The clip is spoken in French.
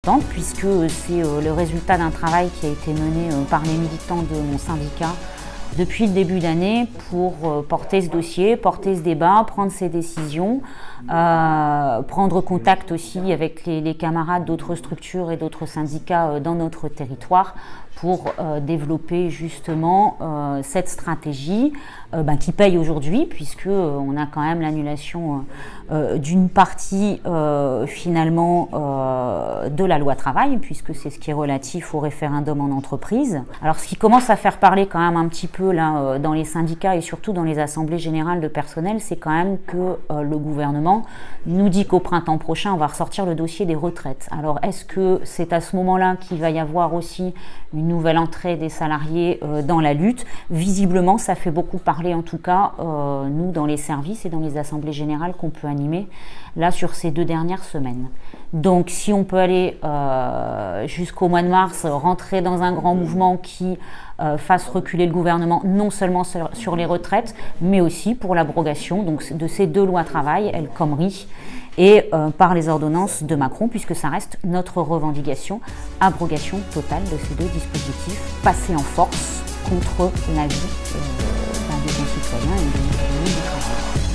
importante puisque c'est le résultat d'un travail qui a été mené par les militants de mon syndicat depuis le début d'année pour porter ce dossier, porter ce débat, prendre ces décisions, prendre contact aussi avec les camarades d'autres structures et d'autres syndicats dans notre territoire pour développer justement cette stratégie qui paye aujourd'hui puisque on a quand même l'annulation d'une partie finalement de la loi travail puisque c'est ce qui est relatif au référendum en entreprise. Alors ce qui commence à faire parler quand même un petit peu là dans les syndicats et surtout dans les assemblées générales de personnel, c'est quand même que le gouvernement nous dit qu'au printemps prochain on va ressortir le dossier des retraites. Alors est-ce que c'est à ce moment-là qu'il va y avoir aussi une nouvelle entrée des salariés dans la lutte? Visiblement ça fait beaucoup parler en tout cas nous dans les services et dans les assemblées générales qu'on peut animer là sur ces 2 dernières semaines. Donc si on peut aller jusqu'au mois de mars, rentrer dans un grand mouvement qui fasse reculer le gouvernement non seulement sur les retraites mais aussi pour l'abrogation donc, de ces 2 lois travail, El Khomri et par les ordonnances de Macron puisque ça reste notre revendication, abrogation totale de ces 2 dispositifs passés en force contre la vie des concitoyens et de l'économie du travail.